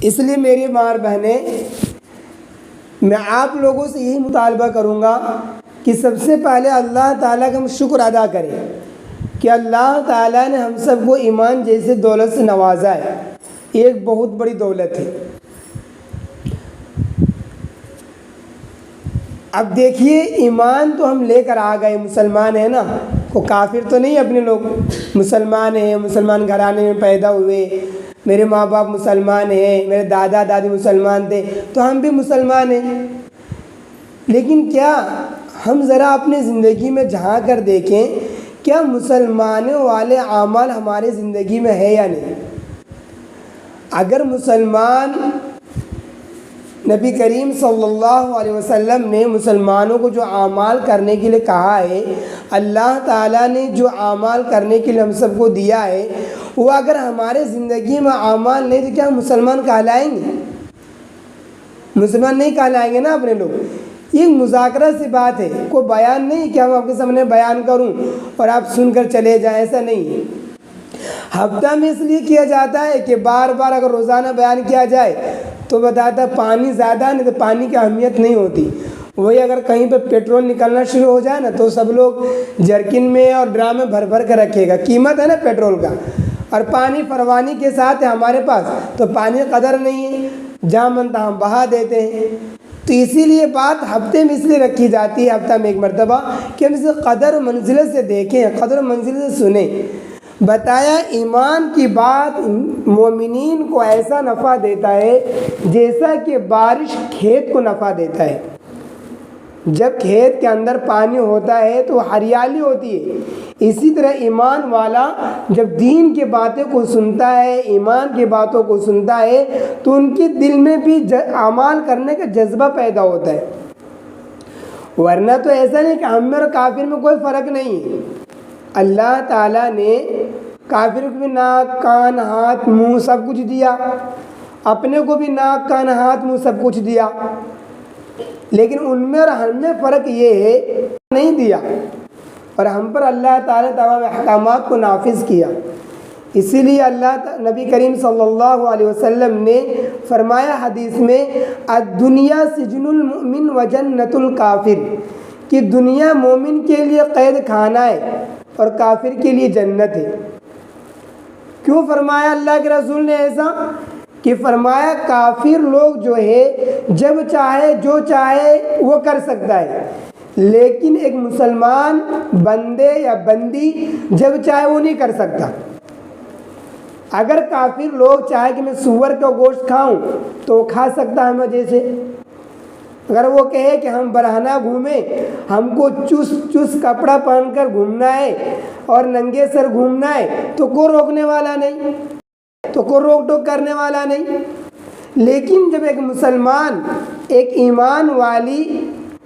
اس لیے میری ماں بہنیں، میں آپ لوگوں سے یہی مطالبہ کروں گا کہ سب سے پہلے اللہ تعالیٰ کا ہم شکر ادا کریں کہ اللہ تعالیٰ نے ہم سب کو ایمان جیسے دولت سے نوازا ہے۔ یہ ایک بہت بڑی دولت ہے۔ اب دیکھیے، ایمان تو ہم لے کر آ گئے، مسلمان ہیں نا، کو کافر تو نہیں اپنے لوگ، مسلمان ہیں، مسلمان گھرانے میں پیدا ہوئے، میرے ماں باپ مسلمان ہیں، میرے دادا دادی مسلمان تھے، تو ہم بھی مسلمان ہیں۔ لیکن کیا ہم ذرا اپنی زندگی میں جھانک کر دیکھیں، کیا مسلمانوں والے اعمال ہماری زندگی میں ہے یا نہیں؟ اگر مسلمان، نبی کریم صلی اللہ علیہ وسلم نے مسلمانوں کو جو اعمال کرنے کے لیے کہا ہے، اللہ تعالیٰ نے جو اعمال کرنے کے لیے ہم سب کو دیا ہے، وہ اگر ہمارے زندگی میں اعمال نہیں تو کیا ہم مسلمان کہلائیں گے؟ مسلمان نہیں کہلائیں گے نا اپنے لوگ۔ یہ مذاکرہ سی بات ہے، کوئی بیان نہیں کہ ہم آپ کے سامنے بیان کروں اور آپ سن کر چلے جائیں، ایسا نہیں ہے۔ ہفتہ میں اس لیے کیا جاتا ہے کہ بار بار اگر روزانہ بیان کیا جائے تو بتاتا ہے پانی زیادہ نہیں تو پانی کی اہمیت نہیں ہوتی۔ وہی اگر کہیں پہ پیٹرول نکلنا شروع ہو جائے نا تو سب لوگ جرکن میں اور ڈرام میں بھر بھر کر رکھے گا، قیمت ہے نا پیٹرول کا، اور پانی فروانی کے ساتھ ہے ہمارے پاس، تو پانی قدر نہیں ہے، جہاں من تہاں بہا دیتے ہیں۔ تو اسی لیے بات ہفتے میں اس لیے رکھی جاتی ہے، ہفتہ میں ایک مرتبہ، کہ ہم اسے قدر و منزلت سے دیکھیں، قدر و منزلت سے سنیں۔ بتایا ایمان کی بات مومنین کو ایسا نفع دیتا ہے جیسا کہ بارش کھیت کو نفع دیتا ہے۔ جب کھیت کے اندر پانی ہوتا ہے تو ہریالی ہوتی ہے، اسی طرح ایمان والا جب دین کی باتیں کو سنتا ہے، ایمان کی باتوں کو سنتا ہے، تو ان کے دل میں بھی اعمال کرنے کا جذبہ پیدا ہوتا ہے۔ ورنہ تو ایسا نہیں کہ ہم میں اور کافر میں کوئی فرق نہیں ہے۔ اللہ تعالیٰ نے کافر کو بھی ناک کان ہاتھ منہ سب کچھ دیا، اپنے کو بھی ناک کان ہاتھ منہ سب کچھ دیا، لیکن ان میں اور ہم میں فرق یہ ہے نہیں دیا، اور ہم پر اللہ تعالیٰ نے تمام احکامات کو نافذ کیا۔ اسی لیے نبی کریم صلی اللہ علیہ وسلم نے فرمایا حدیث میں، الدنیا سجن المؤمن و جنت الکافر، کہ دنیا مومن کے لیے قید خانہ ہے اور کافر کے لیے جنت ہے۔ کیوں فرمایا اللہ کے رسول نے ایسا؟ کہ فرمایا کافر لوگ جو ہے جب چاہے جو چاہے وہ کر سکتا ہے، لیکن ایک مسلمان بندے یا بندی جب چاہے وہ نہیں کر سکتا۔ اگر کافر لوگ چاہے کہ میں سور کا گوشت کھاؤں تو وہ کھا سکتا ہے مزے سے۔ اگر وہ کہے کہ ہم برہنہ گھومیں، ہم کو چس کپڑا پہن کر گھومنا ہے اور ننگے سر گھومنا ہے، تو کوئی روکنے والا نہیں، تو کوئی روک ٹوک کرنے والا نہیں۔ لیکن جب ایک مسلمان، ایک ایمان والی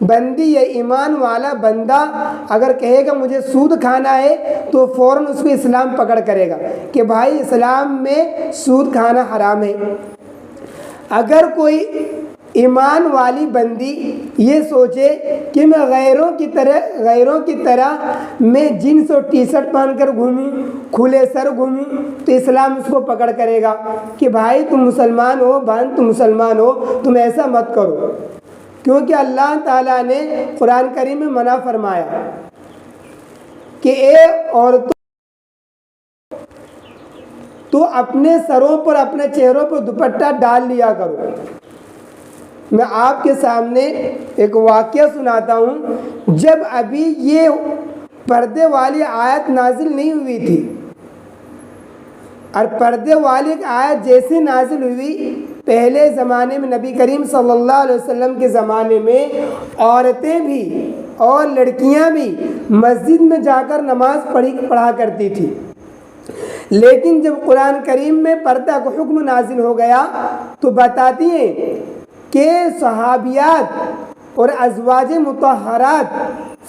بندی یا ایمان والا بندہ اگر کہے گا مجھے سود کھانا ہے، تو فوراً اس کو اسلام پکڑ کرے گا کہ بھائی اسلام میں سود کھانا حرام ہے۔ اگر کوئی ایمان والی بندی یہ سوچے کہ میں غیروں کی طرح میں جینس اور ٹی شرٹ پہن کر گھوموں، کھلے سر گھوموں، تو اسلام اس کو پکڑ کرے گا کہ بھائی تم مسلمان ہو، بہن تم مسلمان ہو، تم ایسا مت کرو، کیونکہ اللہ تعالیٰ نے قرآن کریم میں منع فرمایا کہ اے عورتوں تو اپنے سروں پر، اپنے چہروں پر دوپٹہ ڈال لیا کرو۔ میں آپ کے سامنے ایک واقعہ سناتا ہوں۔ جب ابھی یہ پردے والی آیت نازل نہیں ہوئی تھی، اور پردے والی آیت جیسے نازل ہوئی، پہلے زمانے میں نبی کریم صلی اللہ علیہ وسلم کے زمانے میں عورتیں بھی اور لڑکیاں بھی مسجد میں جا کر نماز پڑھا کرتی تھی۔ لیکن جب قرآن کریم میں پردہ کا حکم نازل ہو گیا تو بتاتی ہیں کہ صحابیات اور ازواج مطہرات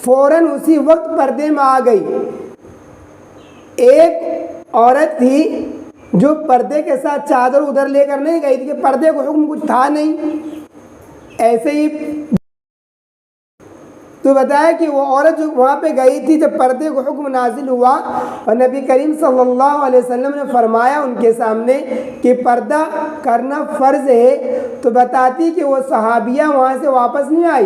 فوراً اسی وقت پردے میں آ گئی۔ ایک عورت تھی جو پردے کے ساتھ چادر ادھر لے کر نہیں گئی تھی کہ پردے کو حکم کچھ تھا نہیں، ایسے ہی تو بتایا کہ وہ عورت جو وہاں پہ گئی تھی جب پردے کو حکم نازل ہوا، اور نبی کریم صلی اللہ علیہ وسلم نے فرمایا ان کے سامنے کہ پردہ کرنا فرض ہے تو بتاتی کہ وہ صحابیہ وہاں سے واپس نہیں آئی،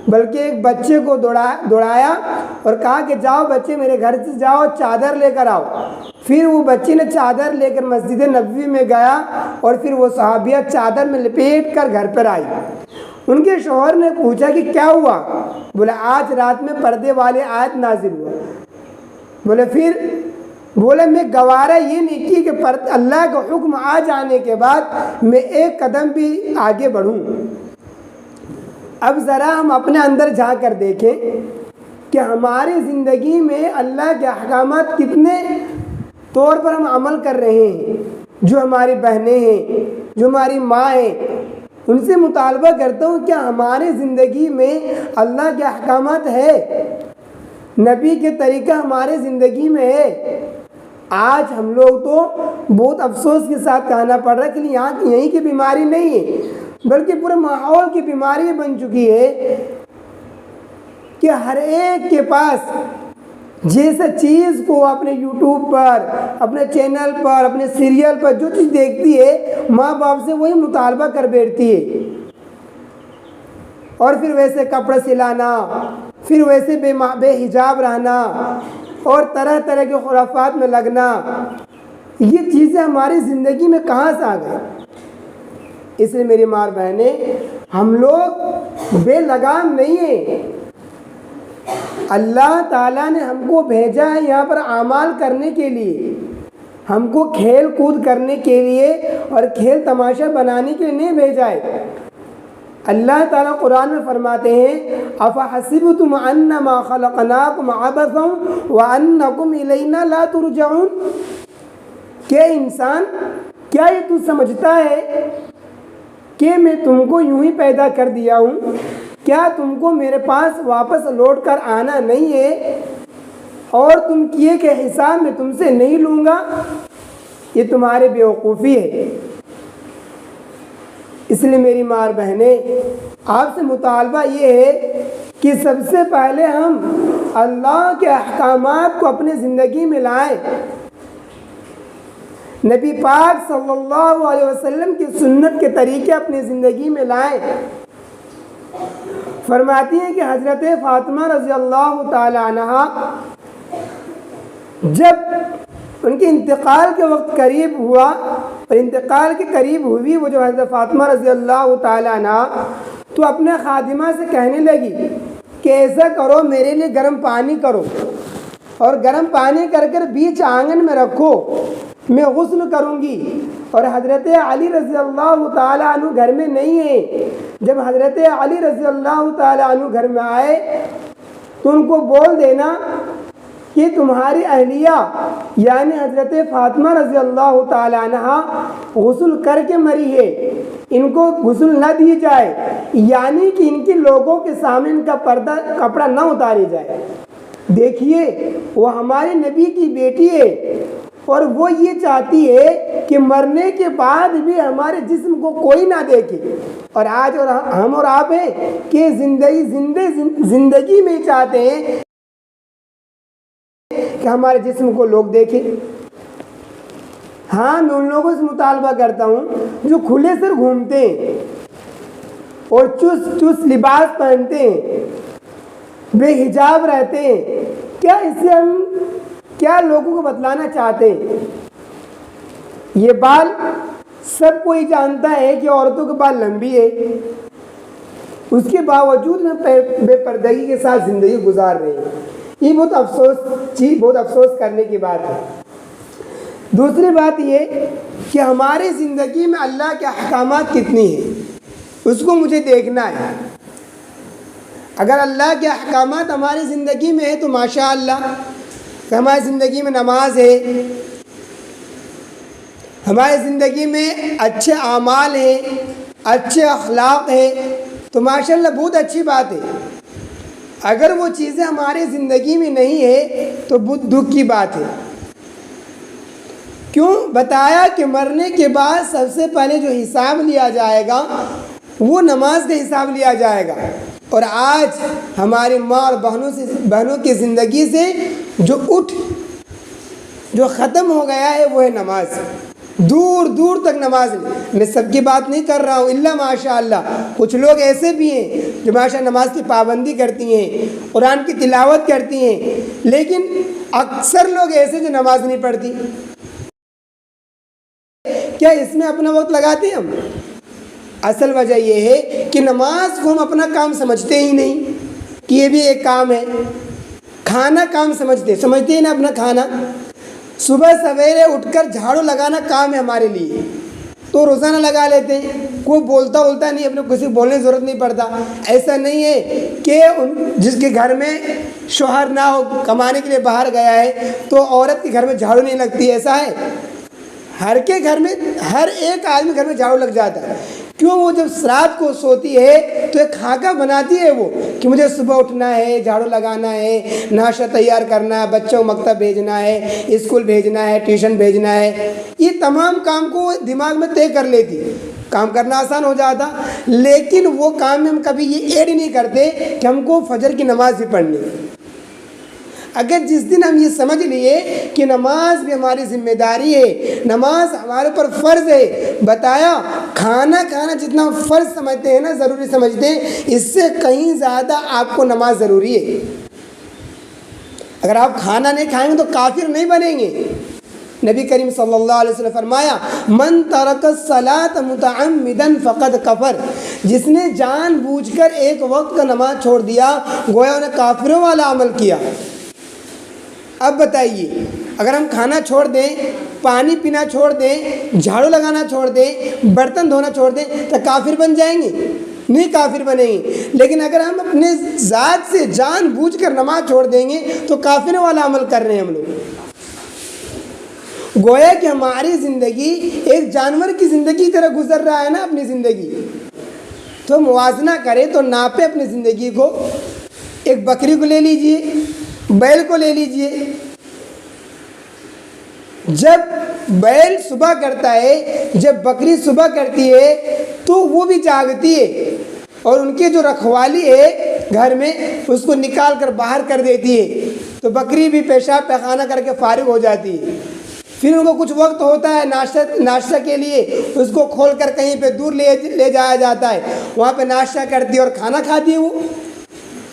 بلکہ ایک بچے کو دوڑایا اور کہا کہ جاؤ بچے میرے گھر سے جاؤ چادر لے کر آؤ۔ پھر وہ بچے نے چادر لے کر مسجد نبوی میں گیا اور پھر وہ صحابیہ چادر میں لپیٹ کر گھر پر آئی۔ ان کے شوہر نے پوچھا کہ کیا ہوا؟ بولا آج رات میں پردے والے آیت نازل ہوا۔ بولے میں گوارا یہ نہیں کی کہ اللہ کا حکم آ جانے کے بعد میں ایک قدم بھی آگے بڑھوں۔ اب ذرا ہم اپنے اندر جا کر دیکھیں کہ ہماری زندگی میں اللہ کے احکامات کتنے طور پر ہم عمل کر رہے ہیں۔ جو ہماری بہنیں ہیں، جو ہماری ماں ہیں، ان سے مطالبہ کرتا ہوں کیا ہماری زندگی میں اللہ کے احکامات ہے، نبی کے طریقہ ہمارے زندگی میں ہے؟ آج ہم لوگ تو بہت افسوس کے ساتھ کہنا پڑ رہا ہے کہ یہیں کی بیماری نہیں ہے، بلکہ پورے ماحول کی بیماری بن چکی ہے کہ ہر ایک کے پاس جیسا چیز کو اپنے یوٹیوب پر، اپنے چینل پر، اپنے سیریل پر جو چیز دیکھتی ہے ماں باپ سے وہی مطالبہ کر بیٹھتی ہے، اور پھر ویسے کپڑے سلانا، پھر ویسے بے حجاب رہنا اور طرح طرح کے خرافات میں لگنا۔ یہ چیزیں ہماری زندگی میں کہاں سے آ گئی؟ اس لیے میری ماں بہنیں، ہم لوگ بے لگام نہیں ہیں۔ اللہ تعالیٰ نے ہم کو بھیجا ہے یہاں پر اعمال کرنے کے لیے، ہم کو کھیل کود کرنے کے لیے اور کھیل تماشا بنانے کے لیے نہیں بھیجا ہے۔ اللہ تعالیٰ قرآن میں فرماتے ہیں افحسبتم انما خلقناکم عبثا وانکم الینا لا ترجعون، کہ انسان کیا یہ تو سمجھتا ہے کہ میں تم کو یوں ہی پیدا کر دیا ہوں، کیا تم کو میرے پاس واپس لوٹ کر آنا نہیں ہے، اور تم کیے کہ حساب میں تم سے نہیں لوں گا؟ یہ تمہاری بیوقوفی ہے۔ اس لیے میری ماں بہنیں، آپ سے مطالبہ یہ ہے کہ سب سے پہلے ہم اللہ کے احکامات کو اپنے زندگی میں لائیں، نبی پاک صلی اللہ علیہ وسلم کی سنت کے طریقے اپنی زندگی میں لائیں۔ فرماتی ہیں کہ حضرت فاطمہ رضی اللہ تعالی عنہا جب ان کے انتقال کے وقت قریب ہوا اور انتقال کے قریب ہوئی وہ جو حضرت فاطمہ رضی اللہ تعالی عنہا، تو اپنے خادمہ سے کہنے لگی کہ ایسا کرو میرے لیے گرم پانی کرو اور گرم پانی کر کر بیچ آنگن میں رکھو، میں غسل کروں گی۔ اور حضرت علی رضی اللہ تعالیٰ عنہ گھر میں نہیں ہے۔ جب حضرت علی رضی اللہ تعالیٰ عنہ گھر میں آئے تو ان کو بول دینا کہ تمہاری اہلیہ یعنی حضرت فاطمہ رضی اللہ تعالیٰ عنہ غسل کر کے مری ہے، ان کو غسل نہ دی جائے، یعنی کہ ان کے لوگوں کے سامنے ان کا پردہ کپڑا نہ اتارے جائے۔ دیکھیے وہ ہمارے نبی کی بیٹی ہے اور وہ یہ چاہتی ہے کہ مرنے کے بعد بھی ہمارے جسم کو کوئی نہ دیکھے، اور آج اور ہم اور آپ ہیں کہ زندگی میں چاہتے ہیں کہ ہمارے جسم کو لوگ دیکھیں۔ ہاں میں ان لوگوں سے مطالبہ کرتا ہوں جو کھلے سر گھومتے ہیں اور چست لباس پہنتے ہیں، بے حجاب رہتے ہیں، کیا اس سے ہم کیا لوگوں کو بتلانا چاہتے ہیں؟ یہ بال سب کوئی جانتا ہے کہ عورتوں کے بال لمبی ہے، اس کے باوجود میں بے پردگی کے ساتھ زندگی گزار رہے ہیں۔ یہ بہت افسوس کرنے کی بات ہے۔ دوسری بات یہ کہ ہماری زندگی میں اللہ کے احکامات کتنی ہیں اس کو مجھے دیکھنا ہے۔ اگر اللہ کے احکامات ہماری زندگی میں ہے تو ماشاء اللہ، کہ ہماری زندگی میں نماز ہے، ہماری زندگی میں اچھے اعمال ہیں، اچھے اخلاق ہیں، تو ماشاء اللہ بہت اچھی بات ہے۔ اگر وہ چیزیں ہماری زندگی میں نہیں ہے تو بہت دکھ کی بات ہے۔ کیوں؟ بتایا کہ مرنے کے بعد سب سے پہلے جو حساب لیا جائے گا وہ نماز کا حساب لیا جائے گا، اور آج ہماری ماں اور بہنوں کی زندگی سے جو ختم ہو گیا ہے وہ ہے نماز۔ دور دور تک نماز میں سب کی بات نہیں کر رہا ہوں، الا ماشاء اللہ کچھ لوگ ایسے بھی ہیں جو ماشاء اللہ نماز کی پابندی کرتی ہیں، قرآن کی تلاوت کرتی ہیں، لیکن اکثر لوگ ایسے جو نماز نہیں پڑھتی. کیا اس میں اپنا وقت لگاتے ہیں ہم؟ اصل وجہ یہ ہے کہ نماز کو ہم اپنا کام سمجھتے ہی نہیں کہ یہ بھی ایک کام ہے. کھانا کام سمجھتے ہی نا اپنا کھانا. صبح سویرے اٹھ کر جھاڑو لگانا کام ہے ہمارے لیے، تو روزانہ لگا لیتے ہیں. کوئی بولتا نہیں، اپنے کسی بولنے کی ضرورت نہیں پڑتا. ایسا نہیں ہے کہ جس کے گھر میں شوہر نہ ہو، کمانے کے لیے باہر گیا ہے، تو عورت کے گھر میں جھاڑو نہیں لگتی، ایسا ہے؟ ہر کے گھر میں، ہر ایک آدمی گھر میں جھاڑو لگ جاتا ہے. کیوں؟ وہ جب رات کو سوتی ہے تو ایک خاکہ بناتی ہے وہ کہ مجھے صبح اٹھنا ہے، جھاڑو لگانا ہے، ناشتہ تیار کرنا ہے، بچوں کو مکتب بھیجنا ہے، اسکول بھیجنا ہے، ٹیوشن بھیجنا ہے. یہ تمام کام کو دماغ میں طے کر لیتی، کام کرنا آسان ہو جاتا. لیکن وہ کام میں ہم کبھی یہ ایڈ نہیں کرتے کہ ہم کو فجر کی نماز بھی پڑھنی. اگر جس دن ہم یہ سمجھ لیے کہ نماز بھی ہماری ذمہ داری ہے، نماز ہمارے اوپر فرض ہے. بتایا کھانا جتنا فرض سمجھتے ہیں نا، ضروری سمجھتے ہیں، اس سے کہیں زیادہ آپ کو نماز ضروری ہے. اگر آپ کھانا نہیں کھائیں گے تو کافر نہیں بنیں گے. نبی کریم صلی اللہ علیہ وسلم فرمایا من ترک الصلاۃ متعمدا فقد کفر. جس نے جان بوجھ کر ایک وقت کا نماز چھوڑ دیا گویا انہیں کافروں والا عمل کیا. اب بتائیے اگر ہم کھانا چھوڑ دیں، پانی پینا چھوڑ دیں، جھاڑو لگانا چھوڑ دیں، برتن دھونا چھوڑ دیں تو کافر بن جائیں گے؟ نہیں کافر بنیں گے. لیکن اگر ہم اپنے ذات سے جان بوجھ کر نماز چھوڑ دیں گے تو کافر والا عمل کر رہے ہیں ہم لوگ. گویا کہ ہماری زندگی ایک جانور کی زندگی کی طرح گزر رہا ہے نا اپنی زندگی. تو موازنہ کریں تو ناپے اپنی زندگی کو. ایک بکری کو لے لیجئے، بیل کو لے لیجئے. جب بیل صبح کرتا ہے، جب بکری صبح کرتی ہے تو وہ بھی جاگتی ہے اور ان کی جو رکھوالی ہے گھر میں اس کو نکال کر باہر کر دیتی ہے. تو بکری بھی پیشاب پیخانہ کر کے فارغ ہو جاتی ہے. پھر ان کو کچھ وقت ہوتا ہے ناشتہ کے لیے، اس کو کھول کر کہیں پہ دور لے جایا جاتا ہے، وہاں پہ ناشتہ کرتی ہے اور کھانا کھاتی ہے وہ.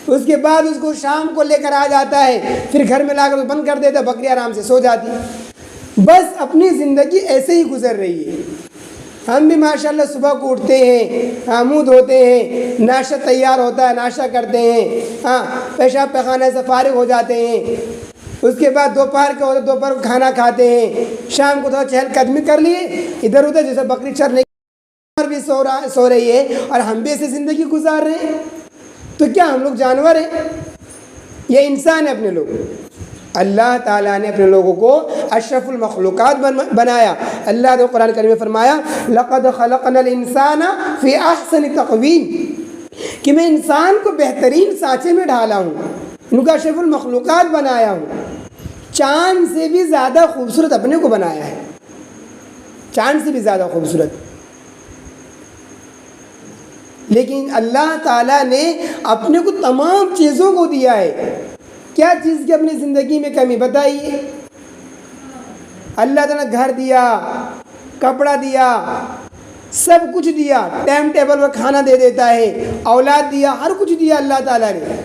اس کے بعد اس کو شام کو لے کر آ جاتا ہے، پھر گھر میں لا کر بند کر دیتا ہے، بکری آرام سے سو جاتی ہے. بس اپنی زندگی ایسے ہی گزر رہی ہے. ہم بھی ماشاءاللہ صبح کو اٹھتے ہیں، منہ دھوتے ہیں، ناشتہ تیار ہوتا ہے، ناشتہ کرتے ہیں، پیشاب پیخانے سے فارغ ہو جاتے ہیں. اس کے بعد دوپہر کے ہوتے دوپہر کو کھانا کھاتے ہیں، شام کو تھوڑا چہل قدمی کر لیے ادھر ادھر، جیسے بکری چرنے بھی سو رہی ہے اور ہم بھی ایسے زندگی گزار رہے ہیں. تو کیا ہم لوگ جانور ہیں؟ یہ انسان ہے اپنے لوگ. اللہ تعالیٰ نے اپنے لوگوں کو اشرف المخلوقات بنایا. اللہ نے قرآن کریم میں فرمایا لقد خلقنا الانسان فی احسن تقویم، کہ میں انسان کو بہترین سانچے میں ڈھالا ہوں، ان کو اشرف المخلوقات بنایا ہوں. چاند سے بھی زیادہ خوبصورت اپنے کو بنایا ہے، چاند سے بھی زیادہ خوبصورت. لیکن اللہ تعالیٰ نے اپنے کو تمام چیزوں کو دیا ہے. کیا چیز کی اپنی زندگی میں کمی بتائیے؟ اللہ تعالیٰ نے گھر دیا، کپڑا دیا، سب کچھ دیا، ٹائم ٹیبل پر کھانا دے دیتا ہے، اولاد دیا، ہر کچھ دیا اللہ تعالیٰ نے.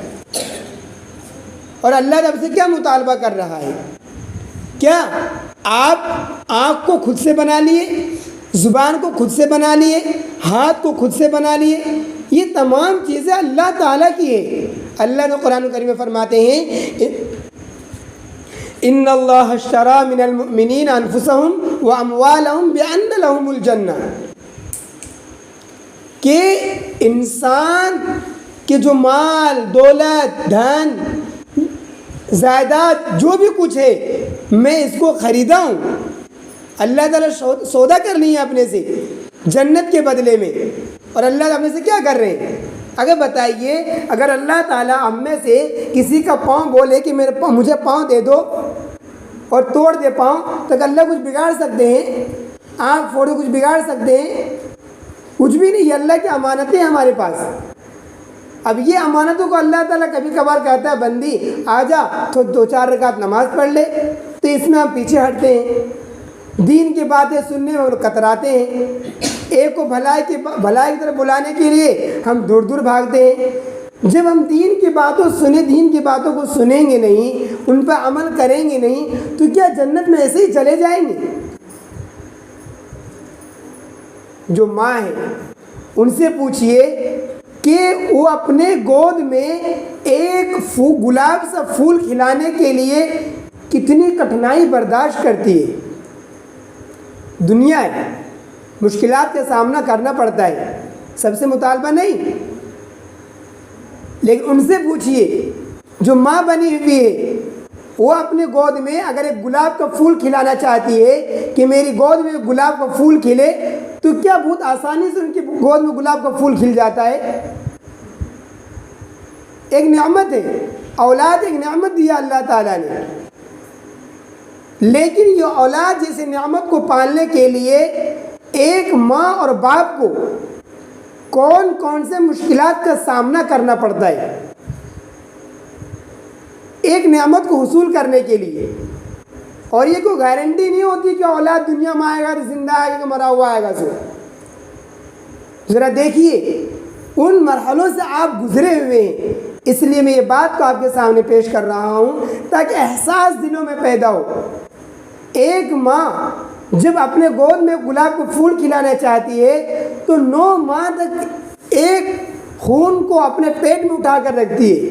اور اللہ رب سے کیا مطالبہ کر رہا ہے؟ کیا آپ آنکھ کو خود سے بنا لیے، زبان کو خود سے بنا لیے، ہاتھ کو خود سے بنا لیے؟ یہ تمام چیزیں اللہ تعالیٰ کی ہے. اللہ نے قرآن کریم میں فرماتے ہیں ان اللہ اشتری من المؤمنین انفسهم واموالهم بان لهم الجنہ، کہ انسان کے جو مال دولت دھن جائیداد جو بھی کچھ ہے میں اس کو خریدا ہوں. اللہ تعالیٰ سودا کر لی ہے اپنے سے جنت کے بدلے میں. اور اللہ اپنے سے کیا کر رہے ہیں؟ اگر بتائیے اگر اللہ تعالیٰ ہم میں سے کسی کا پاؤں بولے کہ مجھے پاؤں دے دو اور توڑ دے پاؤں، تو اللہ کچھ بگاڑ سکتے ہیں؟ آنکھ پھوڑے کچھ بگاڑ سکتے ہیں؟ کچھ بھی نہیں. یہ اللہ کی امانتیں ہیں ہمارے پاس. اب یہ امانتوں کو اللہ تعالیٰ کبھی کبھار کہتا ہے بندی آ جا تو 2-4 رکعت نماز پڑھ لے، تو اس میں ہم پیچھے ہٹتے ہیں. دین کی باتیں سننے میں وہ لوگ کتراتے ہیں، ایک کو بھلائی کی طرف بلانے کے لیے ہم دور دور بھاگتے ہیں۔ جب ہم دین کی باتوں کو سنیں گے نہیں، ان پر عمل کریں گے نہیں، تو کیا جنت میں ایسے ہی چلے جائیں گے؟ جو ماں ہے ان سے پوچھئے کہ وہ اپنے گود میں ایک گلاب سا پھول کھلانے کے لیے کتنی کٹھنائی برداشت کرتی ہے۔ دنیا ہے، مشکلات کا سامنا کرنا پڑتا ہے، سب سے مطالبہ نہیں، لیکن ان سے پوچھئے جو ماں بنی ہوئی ہے، وہ اپنے گود میں اگر ایک گلاب کا پھول کھلانا چاہتی ہے کہ میری گود میں گلاب کا پھول کھلے، تو کیا بہت آسانی سے ان کی گود میں گلاب کا پھول کھل جاتا ہے؟ ایک نعمت ہے، اولاد ایک نعمت دیا اللہ تعالیٰ نے، لیکن یہ اولاد جیسے نعمت کو پالنے کے لیے ایک ماں اور باپ کو کون کون سے مشکلات کا سامنا کرنا پڑتا ہے ایک نعمت کو حصول کرنے کے لیے۔ اور یہ کوئی گارنٹی نہیں ہوتی کہ اولاد دنیا میں آئے گا تو زندہ آئے گا کہ مرا ہوا آئے گا۔ ذرا دیکھیے ان مرحلوں سے آپ گزرے ہوئے ہیں، اس لیے میں یہ بات کو آپ کے سامنے پیش کر رہا ہوں تاکہ احساس دلوں میں پیدا ہو۔ ایک ماں جب اپنے گود میں گلاب کو پھول کھلانا چاہتی ہے تو 9 ماہ تک ایک خون کو اپنے پیٹ میں اٹھا کر رکھتی ہے،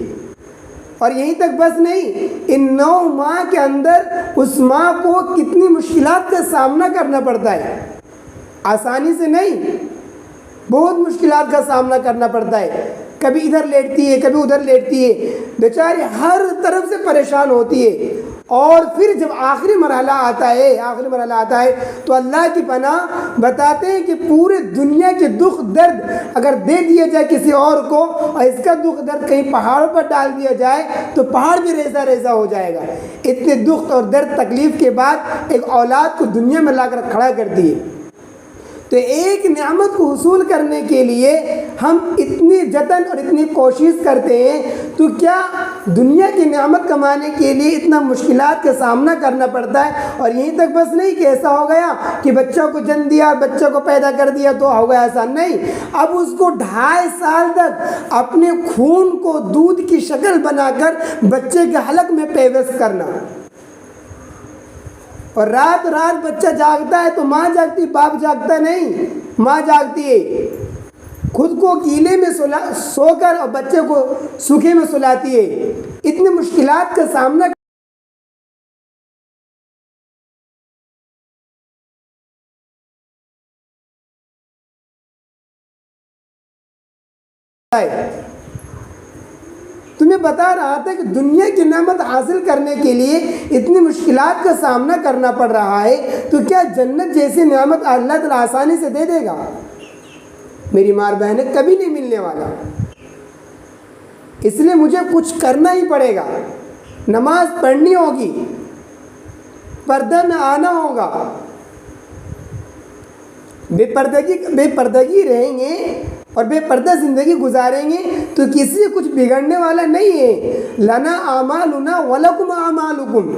اور یہیں تک بس نہیں، ان 9 ماہ کے اندر اس ماں کو کتنی مشکلات کا سامنا کرنا پڑتا ہے، آسانی سے نہیں، بہت مشکلات کا سامنا کرنا پڑتا ہے۔ کبھی ادھر لیٹتی ہے، کبھی ادھر لیٹتی ہے، بیچاری ہر طرف سے پریشان ہوتی ہے۔ اور پھر جب آخری مرحلہ آتا ہے تو اللہ کی پناہ بتاتے ہیں کہ پورے دنیا کے دکھ درد اگر دے دیا جائے کسی اور کو، اور اس کا دکھ درد کہیں پہاڑوں پر ڈال دیا جائے تو پہاڑ بھی ریزہ ریزہ ہو جائے گا۔ اتنے دکھ اور درد تکلیف کے بعد ایک اولاد کو دنیا میں لا کر کھڑا کرتی ہے۔ تو ایک نعمت کو حصول کرنے کے لیے ہم اتنی جتن اور اتنی کوشش کرتے ہیں، تو کیا دنیا کی نعمت کمانے کے لیے اتنا مشکلات کا سامنا کرنا پڑتا ہے؟ اور یہیں تک بس نہیں کہ ایسا ہو گیا کہ بچوں کو جنم دیا، بچوں کو پیدا کر دیا تو ہو گیا، ایسا نہیں، اب اس کو 2.5 سال تک اپنے خون کو دودھ کی شکل بنا کر بچے کے حلق میں پیوست کرنا، اور رات بچہ جاگتا ہے تو ماں جاگتی، باپ جاگتا نہیں، ماں جاگتی ہے، خود کو کیلے میں سو کر اور بچے کو سوکھے میں سلاتی ہے۔ اتنی مشکلات کا سامنا تمہیں بتا رہا تھا کہ دنیا کی نعمت حاصل کرنے کے لیے اتنی مشکلات کا سامنا کرنا پڑ رہا ہے، تو کیا جنت جیسی نعمت اللہ تعالیٰ آسانی سے دے دے گا؟ میری ماں بہنیں کبھی نہیں ملنے والا، اس لیے مجھے کچھ کرنا ہی پڑے گا، نماز پڑھنی ہوگی، پردہ میں آنا ہوگا، بے پردگی رہیں گے اور بے پردہ زندگی گزاریں گے تو کسی سے کچھ بگڑنے والا نہیں ہے۔ لنا اعمالنا ولکم اعمالکم،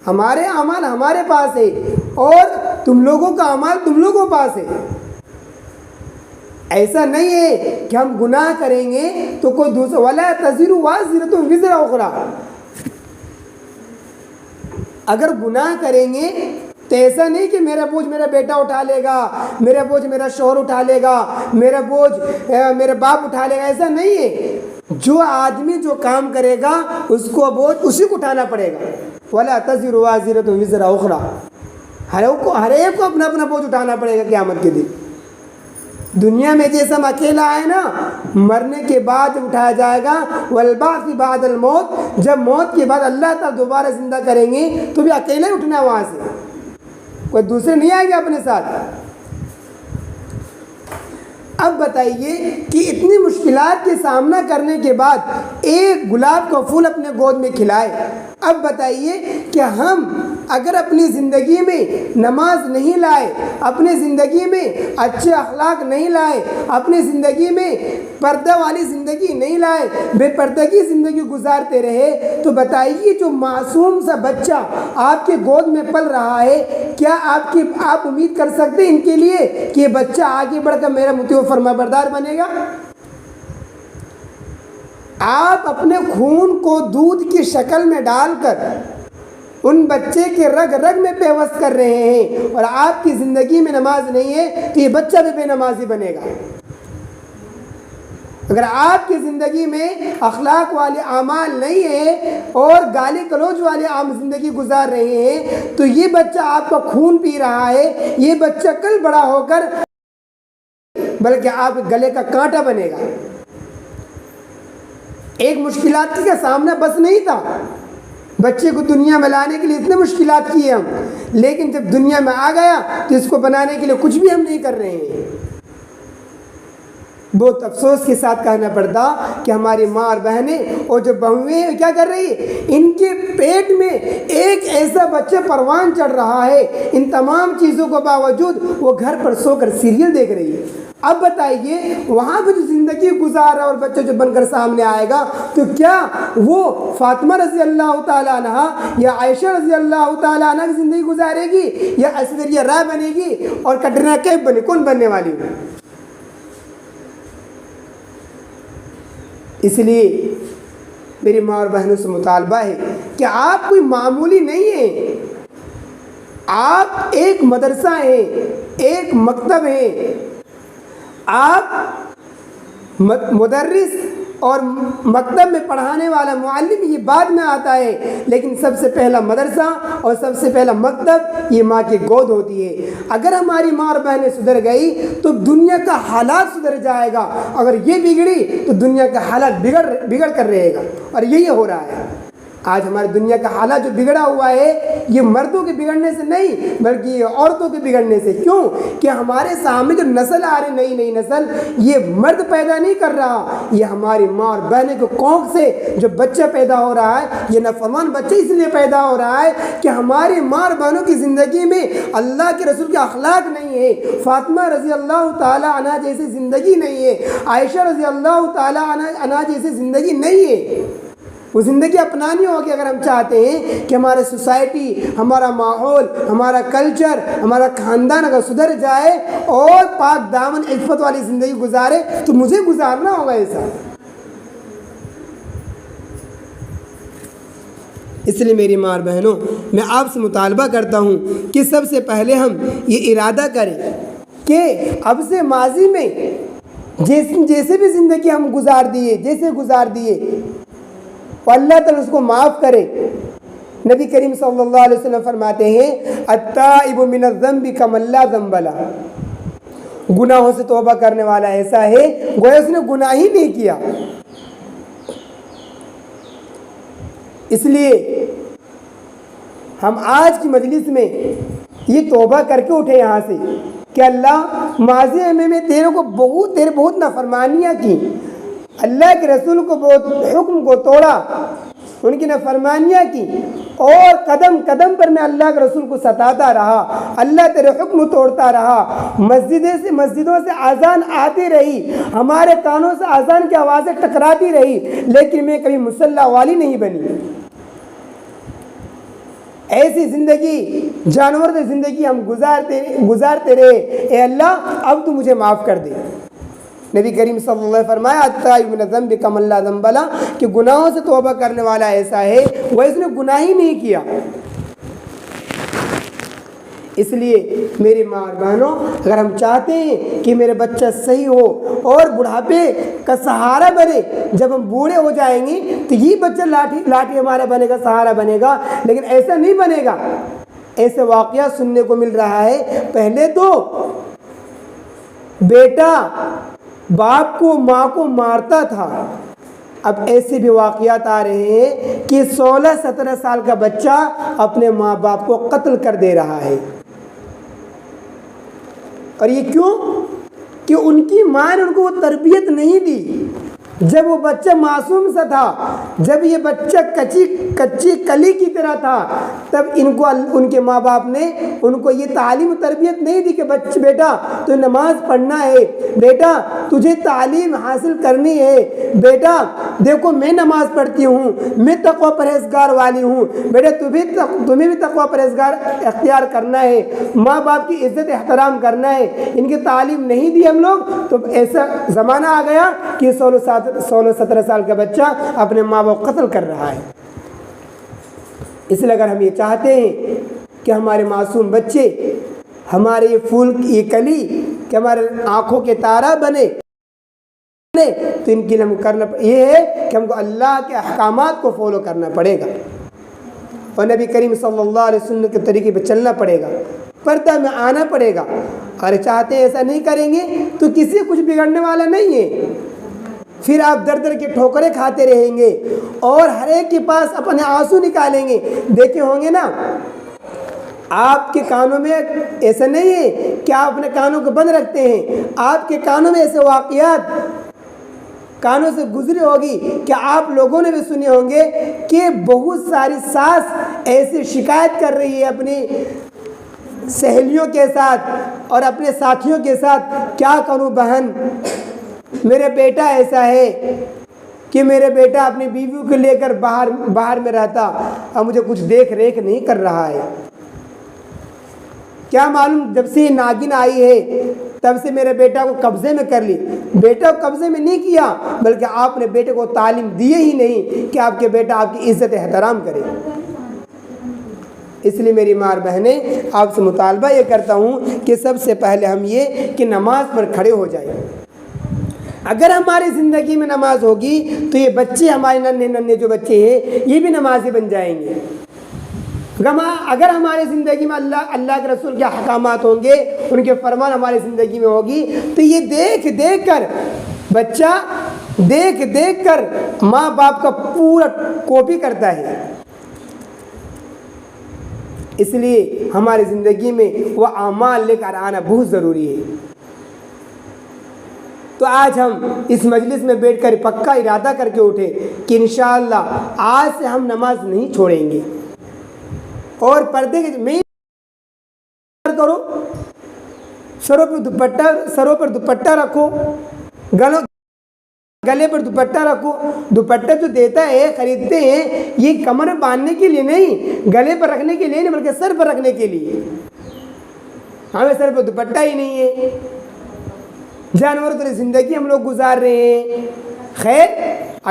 ہمارے اعمال ہمارے پاس ہے اور تم لوگوں کا اعمال تم لوگوں کے پاس ہے۔ ایسا نہیں ہے کہ ہم گناہ کریں گے تو کوئی دوسرا، ولا تزر وازرۃ وزر اخری، اگر گناہ کریں گے تو ایسا نہیں کہ میرا بوجھ میرا بیٹا اٹھا لے گا، میرا بوجھ میرا شوہر اٹھا لے گا، میرا بوجھ میرا باپ اٹھا لے گا، ایسا نہیں ہے۔ جو آدمی جو کام کرے گا اس کو بوجھ اسی کو اٹھانا پڑے گا۔ ولا تزر وازرۃ وزر اخری، ہر ایک کو اپنا اپنا بوجھ اٹھانا پڑے گا قیامت کے دن۔ دنیا میں جیسے ہم اکیلا آئے نا، مرنے کے بعد جب اٹھایا جائے گا، والبعث بعد الموت، جب موت کے بعد اللہ تعالیٰ دوبارہ زندہ کریں گے تو بھی اکیلے اٹھنا ہے وہاں سے، کوئی دوسرے نہیں آئیں گے اپنے ساتھ۔ اب بتائیے کہ اتنی مشکلات کے سامنا کرنے کے بعد ایک گلاب کا پھول اپنے گود میں کھلائے، اب بتائیے کہ ہم اگر اپنی زندگی میں نماز نہیں لائے، اپنی زندگی میں اچھے اخلاق نہیں لائے، اپنی زندگی میں پردہ والی زندگی نہیں لائے، بے پردگی زندگی گزارتے رہے، تو بتائیے جو معصوم سا بچہ آپ کے گود میں پل رہا ہے، کیا آپ امید کر سکتے ہیں ان کے لیے کہ یہ بچہ آگے بڑھ کر میرا مطیع و فرما بردار بنے گا؟ آپ اپنے خون کو دودھ کی شکل میں ڈال کر ان بچے کے رگ رگ میں پیوست کر رہے ہیں، اور آپ کی زندگی میں نماز نہیں ہے تو یہ بچہ بھی بے نمازی بنے گا۔ اگر آپ کی زندگی میں اخلاق والے اعمال نہیں ہیں اور گالی گلوچ والے عام زندگی گزار رہے ہیں، تو یہ بچہ آپ کا خون پی رہا ہے، یہ بچہ کل بڑا ہو کر بلکہ آپ گلے کا کانٹا بنے گا۔ ایک مشکلات کا سامنا بس نہیں تھا، بچے کو دنیا میں لانے کے لیے اتنے مشکلات کیے ہم، لیکن جب دنیا میں آ گیا تو اس کو بنانے کے لیے کچھ بھی ہم نہیں کر رہے ہیں۔ بہت افسوس کے ساتھ کہنا پڑتا کہ ہماری ماں اور بہنیں اور جو بہویں ہیں کیا کر رہی ہے، ان کے پیٹ میں ایک ایسا بچہ پروان چڑھ رہا ہے، ان تمام چیزوں کے باوجود وہ گھر پر سو کر سیریل دیکھ رہی ہے۔ اب بتائیے وہاں پہ جو زندگی گزار رہا اور بچہ جو بن کر سامنے آئے گا، تو کیا وہ فاطمہ رضی اللہ تعالیٰ عنہ یا عائشہ رضی اللہ تعالیٰ عنہ کی زندگی گزارے گی، یا ایشوریہ رائے بنے گی اور کٹرینہ کیف بنے؟ کون بننے والی ہے؟ اس لیے میری ماں اور بہنوں سے مطالبہ ہے کہ آپ کوئی معمولی نہیں ہیں، آپ ایک مدرسہ ہیں، ایک مکتب ہیں، آپ مدرس اور مکتب میں پڑھانے والا معلم یہ بعد میں آتا ہے، لیکن سب سے پہلا مدرسہ اور سب سے پہلا مکتب یہ ماں کی گود ہوتی ہے۔ اگر ہماری ماں اور بہنیں سدھر گئی تو دنیا کا حالات سدھر جائے گا، اگر یہ بگڑی تو دنیا کا حالات بگڑ کر رہے گا، اور یہی ہو رہا ہے۔ آج ہماری دنیا کا حالات جو بگڑا ہوا ہے یہ مردوں کے بگڑنے سے نہیں بلکہ یہ عورتوں کے بگڑنے سے۔ کیوں کہ ہمارے سامنے جو نسل آ رہی نئی نسل، یہ مرد پیدا نہیں کر رہا، یہ ہماری ماں اور بہنیں کے کونک سے جو بچہ پیدا ہو رہا ہے، یہ نافرمان بچہ اس لیے پیدا ہو رہا ہے کہ ہماری ماں اور بہنوں کی زندگی میں اللہ کے رسول کے اخلاق نہیں ہے، فاطمہ رضی اللہ تعالیٰ عنہ جیسی زندگی نہیں ہے، عائشہ رضی اللہ تعالیٰ عنہ جیسی زندگی نہیں ہے۔ وہ زندگی اپنانی ہوگی اگر ہم چاہتے ہیں کہ ہمارے سوسائٹی، ہمارا ماحول، ہمارا کلچر، ہمارا خاندان اگر سدھر جائے اور پاک دامن عفت والی زندگی گزارے، تو مجھے گزارنا ہوگا ایسا۔ اس لیے میری ماں اور بہنوں، میں آپ سے مطالبہ کرتا ہوں کہ سب سے پہلے ہم یہ ارادہ کریں کہ اب سے ماضی میں جیسے بھی زندگی ہم گزار دیے تو اللہ تعالیٰ اس کو معاف کرے۔ نبی کریم صلی اللہ علیہ وسلم فرماتے ہیں التائب من الذنب کمن لا ذنب لہ، گناہوں سے توبہ کرنے والا ایسا ہے گویا اس نے گناہ ہی نہیں کیا۔ اس لیے ہم آج کی مجلس میں یہ توبہ کر کے اٹھے یہاں سے کہ اللہ ماضی میں تیرے بہت نافرمانیاں کی، اللہ کے رسول کو بہت حکم کو توڑا، ان کی نافرمانیاں کی، اور قدم قدم پر میں اللہ کے رسول کو ستاتا رہا، اللہ تیرے حکم توڑتا رہا، مسجدوں سے اذان آتی رہی، ہمارے کانوں سے اذان کی آوازیں ٹکراتی رہی، لیکن میں کبھی مصلی والی نہیں بنی۔ ایسی زندگی، جانور کی زندگی ہم گزارتے رہے، اے اللہ اب تو مجھے معاف کر دے۔ نبی کریم صلی اللہ علیہ وسلم فرمایا التائب من الذنب کمن لا ذنب لہ، کہ گناہوں سے توبہ کرنے والا ایسا ہے وہ اس نے گناہ ہی نہیں کیا۔ اس لیے میری ماں اور بہنوں، اگر ہم چاہتے ہیں کہ میرے بچہ صحیح ہو اور بڑھاپے کا سہارا بنے، جب ہم بوڑھے ہو جائیں گے تو یہ بچہ لاٹھی ہمارا بنے گا، سہارا بنے گا، لیکن ایسا نہیں بنے گا۔ ایسے واقعات سننے کو مل رہا ہے، پہلے تو بیٹا باپ کو ماں کو مارتا تھا، اب ایسے بھی واقعات آ رہے ہیں کہ 16-17 سال کا بچہ اپنے ماں باپ کو قتل کر دے رہا ہے۔ اور یہ کیوں؟ کہ ان کی ماں نے ان کو وہ تربیت نہیں دی۔ جب وہ بچہ معصوم سا تھا، جب یہ بچہ کچی کلی کی طرح تھا، تب ان کے ماں باپ نے ان کو یہ تعلیم و تربیت نہیں دی کہ بیٹا تو نماز پڑھنا ہے، بیٹا تجھے تعلیم حاصل کرنی ہے، بیٹا دیکھو میں نماز پڑھتی ہوں، میں تقوی پرہیزگار والی ہوں، بیٹا تمہیں بھی تقوی پرہیزگار اختیار کرنا ہے، ماں باپ کی عزت احترام کرنا ہے۔ ان کی تعلیم نہیں دی ہم لوگ تو ایسا زمانہ آ گیا کہ 16-17 سال کا بچہ اپنے ماں باپ کو قتل کر رہا ہے۔ اس لیے اگر ہم یہ چاہتے ہیں کہ ہمارے معصوم بچے، ہمارے یہ پھول یہ کلی کہ ہمارے آنکھوں کے تارہ بنے، تو ان کے لیے ہم کرنا یہ ہے کہ ہم کو اللہ کے احکامات کو فالو کرنا پڑے گا اور نبی کریم صلی اللہ علیہ وسلم کے طریقے پہ چلنا پڑے گا، پردہ میں آنا پڑے گا۔ اگر چاہتے ہیں ایسا نہیں کریں گے تو کسی کچھ بگڑنے والا نہیں ہے، پھر آپ در در کے ٹھوکریں کھاتے رہیں گے اور ہر ایک کے پاس اپنے آنسو نکالیں گے۔ دیکھے ہوں گے نا آپ کے کانوں میں ایسا نہیں ہے کہ آپ اپنے کانوں کو بند رکھتے ہیں، آپ کے کانوں میں ایسے واقعات کانوں سے گزری ہوگی کہ آپ لوگوں نے بھی سنے ہوں گے کہ بہت ساری ساس ایسی شکایت کر رہی ہے اپنی سہیلیوں کے ساتھ اور اپنے ساتھیوں کے ساتھ، کیا کروں بہن میرے بیٹا ایسا ہے کہ میرے بیٹا اپنی بیوی کو لے کر باہر میں رہتا اور مجھے کچھ دیکھ ریکھ نہیں کر رہا ہے، کیا معلوم جب سے یہ ناگن آئی ہے تب سے میرے بیٹا کو قبضے میں کر لی۔ بیٹا کو قبضے میں نہیں کیا بلکہ آپ نے بیٹے کو تعلیم دی ہی نہیں کہ آپ کے بیٹا آپ کی عزت احترام کرے۔ اس لیے میری ماں اور بہنیں آپ سے مطالبہ یہ کرتا ہوں کہ سب سے پہلے ہم یہ کہ نماز پر کھڑے ہو جائیں۔ اگر ہماری زندگی میں نماز ہوگی تو یہ بچے ہمارے ننھے جو بچے ہیں یہ بھی نمازی بن جائیں گے۔ اگر ہماری زندگی میں اللہ کے رسول کے احکامات ہوں گے، ان کے فرمان ہماری زندگی میں ہوگی تو یہ دیکھ کر بچہ دیکھ کر ماں باپ کا پورا کاپی کرتا ہے۔ اس لیے ہماری زندگی میں وہ اعمال لے کر آنا بہت ضروری ہے۔ تو آج ہم اس مجلس میں بیٹھ کر پکا ارادہ کر کے اٹھے کہ انشاءاللہ آج سے ہم نماز نہیں چھوڑیں گے، اور پردے کے میں کرو، سروں پر دوپٹہ رکھو، گلے پر دوپٹہ رکھو۔ دوپٹہ جو دیتا ہے خریدتے ہیں یہ کمر میں باندھنے کے لیے نہیں، گلے پر رکھنے کے لیے نہیں بلکہ سر پر رکھنے کے لیے۔ ہمیں سر پر دوپٹہ ہی نہیں ہے، جانوروں کی زندگی ہم لوگ گزار رہے ہیں۔ خیر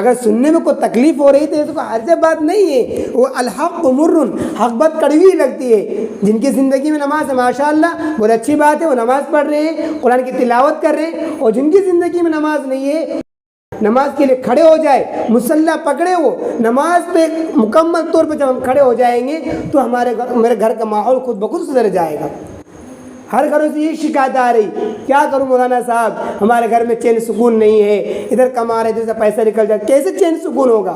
اگر سننے میں کوئی تکلیف ہو رہی تو یہ تو کوئی حرج بات نہیں ہے، وہ الحق مر، حق بات کڑوی لگتی ہے۔ جن کی زندگی میں نماز ہے ماشاءاللہ بہت اچھی بات ہے، وہ نماز پڑھ رہے ہیں، قرآن کی تلاوت کر رہے ہیں، اور جن کی زندگی میں نماز نہیں ہے نماز کے لیے کھڑے ہو جائے، مصلی پکڑے ہو نماز پہ مکمل طور پہ۔ جب ہم کھڑے ہو جائیں گے تو میرے گھر کا ماحول خود بخود سدھر جائے گا۔ ہر گھروں سے یہ شکایت آ رہی، کیا کروں مولانا صاحب ہمارے گھر میں چین سکون نہیں ہے، ادھر کما رہے جیسا پیسہ نکل جائے، کیسے چین سکون ہوگا؟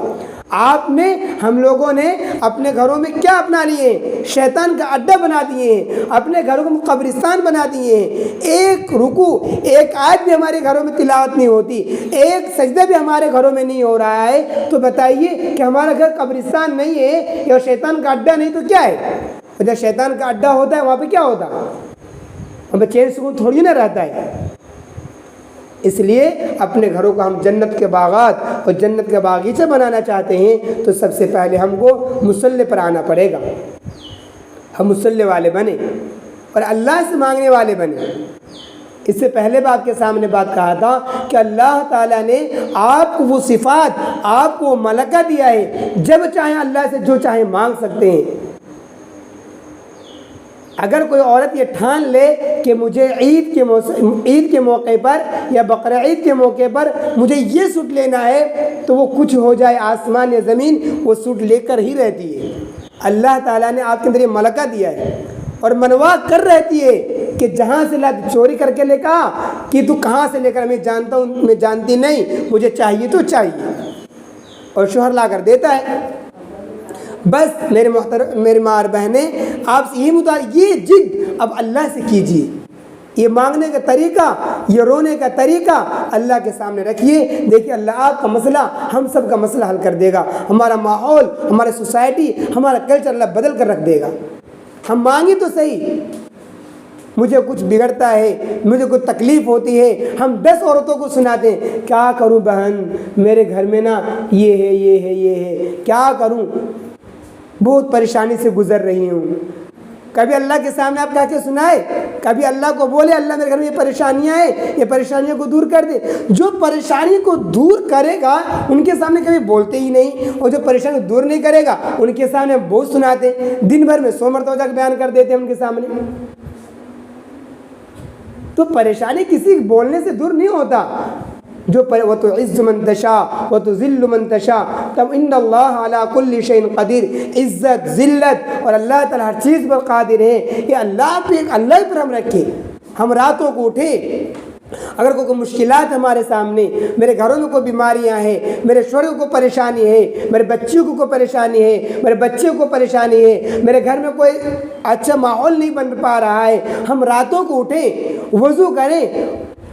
ہم لوگوں نے اپنے گھروں میں کیا اپنا لیے ہیں؟ شیطان کا اڈا بنا دیے ہیں، اپنے گھروں کو قبرستان بنا دیے ہیں۔ ایک رکوع ایک آیت بھی ہمارے گھروں میں تلاوت نہیں ہوتی، ایک سجدہ بھی ہمارے گھروں میں نہیں ہو رہا ہے، تو بتائیے کہ ہمارا گھر قبرستان نہیں ہے یا شیطان کا اڈا نہیں تو کیا ہے؟ جب شیطان کا اڈا ہوتا ہے وہاں پہ کیا ہوتا ہے؟ ہمیں چین سکون تھوڑی نہ رہتا ہے۔ اس لیے اپنے گھروں کو ہم جنت کے باغات اور جنت کے باغیچے بنانا چاہتے ہیں تو سب سے پہلے ہم کو مصلی پر آنا پڑے گا، ہم مصلی والے بنیں اور اللہ سے مانگنے والے بنیں۔ اس سے پہلے بھی آپ کے سامنے بات کہا تھا کہ اللہ تعالیٰ نے آپ کو وہ صفات، آپ کو وہ ملکہ دیا ہے، جب چاہیں اللہ سے جو چاہیں مانگ سکتے ہیں۔ اگر کوئی عورت یہ ٹھان لے کہ مجھے عید کے موقع پر یا بقرعید کے موقع پر مجھے یہ سوٹ لینا ہے تو وہ کچھ ہو جائے آسمان یا زمین وہ سوٹ لے کر ہی رہتی ہے۔ اللہ تعالیٰ نے آپ کے اندر یہ ملکہ دیا ہے اور منوا کر رہتی ہے کہ جہاں سے لا چوری کر کے لے کہا کہ تو کہاں سے لے کر میں جانتا ہوں میں جانتی نہیں، مجھے چاہیے تو چاہیے، اور شوہر لا کر دیتا ہے۔ بس میرے ماں اور بہنیں آپ سے یہ جد اب اللہ سے کیجیے، یہ مانگنے کا طریقہ، یہ رونے کا طریقہ اللہ کے سامنے رکھیے، دیکھیے اللہ آپ کا مسئلہ، ہم سب کا مسئلہ حل کر دے گا، ہمارا ماحول، ہماری سوسائٹی، ہمارا کلچر اللہ بدل کر رکھ دے گا۔ ہم مانگیں تو صحیح، مجھے کچھ بگڑتا ہے، مجھے کچھ تکلیف ہوتی ہے، ہم 10 عورتوں کو سناتے ہیں، کیا کروں بہن میرے گھر میں نا یہ ہے یہ ہے یہ ہے، کیا کروں، بہت پریشانی سے گزر رہی ہوں۔ کبھی اللہ کے سامنے آپ کہہ کے سنائے، کبھی اللہ کو بولے اللہ میرے گھر میں یہ پریشانیاں ہیں، یہ پریشانیوں کو دور کر دے۔ جو پریشانی کو دور کرے گا ان کے سامنے کبھی بولتے ہی نہیں، اور جو پریشانی دور نہیں کرے گا ان کے سامنے بہت سناتے، دن بھر میں 100 مرتبہ تک بیان کر دیتے ہیں ان کے سامنے۔ تو پریشانی کسی بولنے سے دور نہیں ہوتا، جو وَتُعِزُّ مَن تَشَاءُ وَتُذِلُّ مَن تَشَاءُ، تب ان اللہ علی کل شیء قدیر، عزت ذلت اور اللہ تعالیٰ ہر چیز پر قادر ہے۔ یہ اللہ پر ہم رکھیں، ہم راتوں کو اٹھیں، اگر کوئی مشکلات ہمارے سامنے، میرے گھروں میں کوئی بیماریاں ہیں، میرے شوہر کو کوئی پریشانی ہے، میرے بچیوں کو کوئی پریشانی ہے، میرے بچے کو پریشانی ہے، میرے گھر میں کوئی اچھا ماحول نہیں بن پا رہا ہے، ہم راتوں کو اٹھیں، وضو کریں،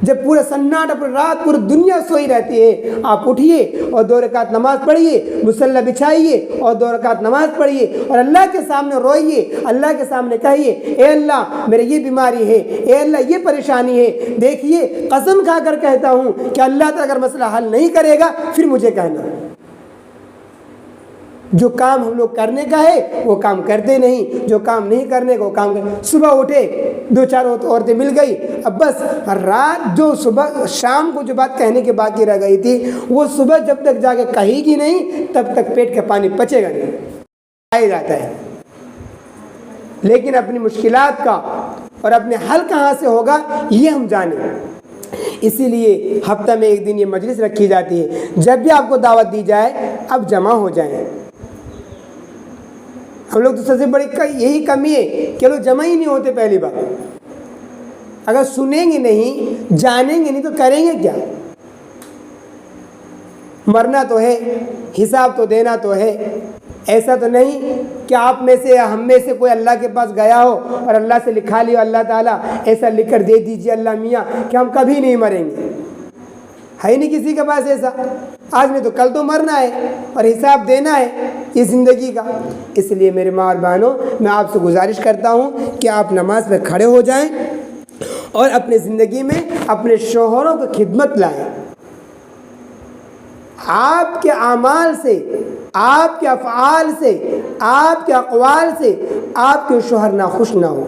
جب پورے سناٹا پورے رات پوری دنیا سوئی رہتی ہے، آپ اٹھیے اور 2 رکعت نماز پڑھیے، مصلی بچھائیے اور 2 رکعت نماز پڑھیے، اور اللہ کے سامنے روئیے، اللہ کے سامنے کہیے اے اللہ میرے یہ بیماری ہے، اے اللہ یہ پریشانی ہے۔ دیکھیے قسم کھا کر کہتا ہوں کہ اللہ تعالیٰ اگر مسئلہ حل نہیں کرے گا پھر مجھے کہنا، جو کام ہم لوگ کرنے کا ہے وہ کام کرتے نہیں، جو کام نہیں کرنے کا وہ کام کرتے۔ صبح اٹھے 2-4 عورتیں مل گئی، اب بس رات جو صبح شام کو جو بات کہنے کی باقی رہ گئی تھی وہ صبح جب تک جا کے کہے گی نہیں تب تک پیٹ کا پانی پچے گا نہیں، آئے جاتا ہے۔ لیکن اپنی مشکلات کا اور اپنے حل کہاں سے ہوگا یہ ہم جانیں، اسی لیے ہفتہ میں ایک دن یہ مجلس رکھی جاتی ہے، جب بھی آپ کو دعوت دی جائے اب جمع ہو جائیں۔ ہم لوگ تو سب سے بڑی یہی کمی ہے کہ لوگ جمع ہی نہیں ہوتے۔ پہلی بات، اگر سنیں گے نہیں، جانیں گے نہیں تو کریں گے کیا؟ مرنا تو ہے، حساب تو دینا تو ہے، ایسا تو نہیں کہ آپ میں سے یا ہم میں سے کوئی اللہ کے پاس گیا ہو اور اللہ سے لکھا لیا اللہ تعالیٰ ایسا لکھ کر دے دیجیے اللہ میاں کہ ہم کبھی نہیں مریں گے، ہے ہی نہیں کسی کے پاس ایسا۔ آج میں تو کل تو مرنا ہے اور حساب دینا ہے اس زندگی کا۔ اس لیے میرے ماں اور بہنوں میں آپ سے گزارش کرتا ہوں کہ آپ نماز پہ کھڑے ہو جائیں اور اپنے زندگی میں اپنے شوہروں کی خدمت لائیں۔ آپ کے اعمال سے، آپ کے افعال سے، آپ کے اقوال سے آپ کے شوہر ناخوش نہ ہو۔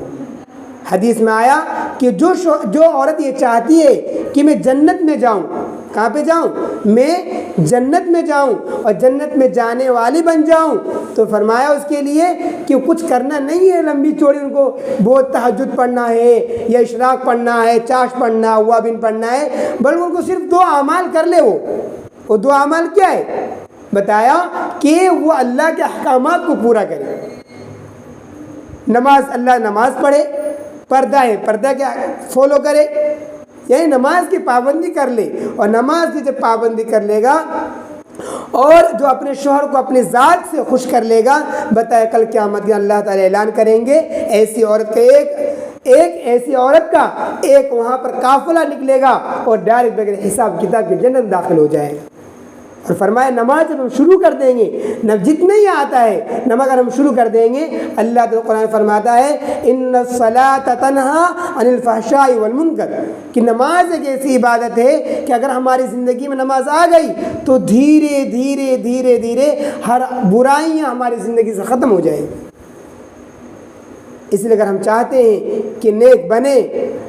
حدیث میں آیا کہ جو عورت یہ چاہتی ہے کہ میں جنت میں جاؤں، کہاں پہ جاؤں؟ میں جنت میں جاؤں اور جنت میں جانے والی بن جاؤں، تو فرمایا اس کے لیے کہ کچھ کرنا نہیں ہے لمبی چوڑی، ان کو بہت تہجد پڑھنا ہے یا اشراق پڑھنا ہے، چاش پڑھنا، اوابین پڑھنا ہے، بلکہ ان کو صرف 2 اعمال کر لے۔ وہ 2 اعمال کیا ہے؟ بتایا کہ وہ اللہ کے احکامات کو پورا کرے۔ نماز، اللہ نماز پڑھے، پردہ ہے پردہ کیا فالو کرے، یعنی نماز کی پابندی کر لے، اور نماز کی جب پابندی کر لے گا اور جو اپنے شوہر کو اپنی ذات سے خوش کر لے گا، بتایا کل قیامت میں اللہ تعالیٰ اعلان کریں گے ایسی عورت کا ایسی عورت کا ایک وہاں پر قافلہ نکلے گا اور ڈائریکٹ بغیر حساب کتاب کی جنت داخل ہو جائے گا۔ اور فرمایا نماز جب ہم شروع کر دیں گے، جتنے ہی آتا ہے نماز اگر ہم شروع کر دیں گے، اللہ تعالیٰ قرآن فرماتا ہے ان الصلاۃ تنہا عن الفحشاء والمنکر، کہ نماز ایک ایسی عبادت ہے کہ اگر ہماری زندگی میں نماز آ گئی تو دھیرے دھیرے دھیرے دھیرے ہر برائیاں ہماری زندگی سے ختم ہو جائیں۔ اس لیے اگر ہم چاہتے ہیں کہ نیک بنے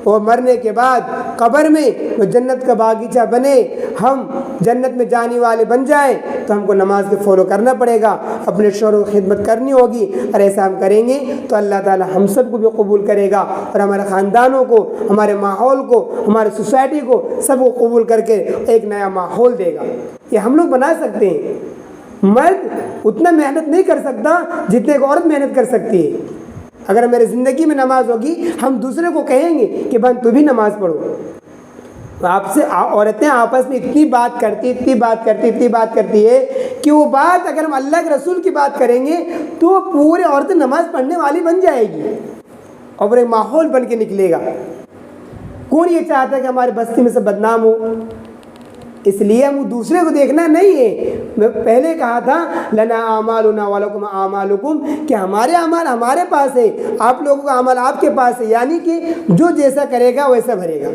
اور مرنے کے بعد قبر میں وہ جنت کا باغیچہ بنے، ہم جنت میں جانے والے بن جائیں، تو ہم کو نماز کے فالو کرنا پڑے گا، اپنے شوہر کی خدمت کرنی ہوگی، اور ایسا ہم کریں گے تو اللہ تعالی ہم سب کو بھی قبول کرے گا، اور ہمارے خاندانوں کو، ہمارے ماحول کو، ہمارے سوسائٹی کو، سب کو قبول کر کے ایک نیا ماحول دے گا۔ یہ ہم لوگ بنا سکتے ہیں۔ مرد اتنا محنت نہیں کر سکتا جتنے ایک عورت محنت کر سکتی ہے۔ اگر میری زندگی میں نماز ہوگی، ہم دوسرے کو کہیں گے کہ بہن تو بھی نماز پڑھو۔ آپ سے عورتیں آپس میں اتنی بات کرتی ہے کہ وہ بات اگر ہم اللہ کے رسول کی بات کریں گے تو پورے عورتیں نماز پڑھنے والی بن جائے گی اور ایک ماحول بن کے نکلے گا۔ کون یہ چاہتا ہے کہ ہماری بستی میں سے بدنام ہو؟ اس لیے ہم دوسرے کو دیکھنا نہیں ہے. میں پہلے کہا تھا لنا اعمالنا ولکم اعمالکم، کہ ہمارے اعمال ہمارے پاس ہے، آپ لوگوں کا اعمال آپ کے پاس ہے، یعنی کہ جو جیسا کرے گا ویسا بھرے گا.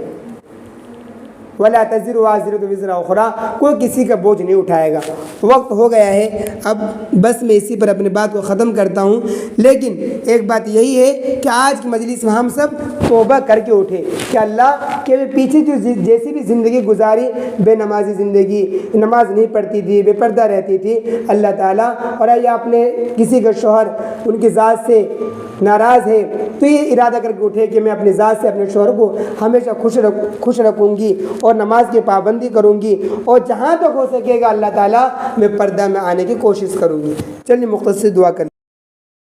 ولا تزر وازرۃ وزر اخری، کوئی کسی کا بوجھ نہیں اٹھائے گا. وقت ہو گیا ہے، اب بس میں اسی پر اپنی بات کو ختم کرتا ہوں. لیکن ایک بات یہی ہے کہ آج کی مجلس میں ہم سب توبہ کر کے اٹھے کہ اللہ کے پیچھے جو جیسی بھی زندگی گزاری، بے نمازی زندگی، نماز نہیں پڑھتی تھی، بے پردہ رہتی تھی، اللہ تعالیٰ، اور یا اپنے کسی کا شوہر ان کی ذات سے ناراض ہے تو یہ ارادہ کر کے اٹھے کہ میں اپنی ذات سے اپنے شوہر کو ہمیشہ خوش رکھوں گی اور نماز کی پابندی کروں گی، اور جہاں تک ہو سکے گا اللہ تعالیٰ میں پردہ میں آنے کی کوشش کروں گی. چلیے مختصر دعا کر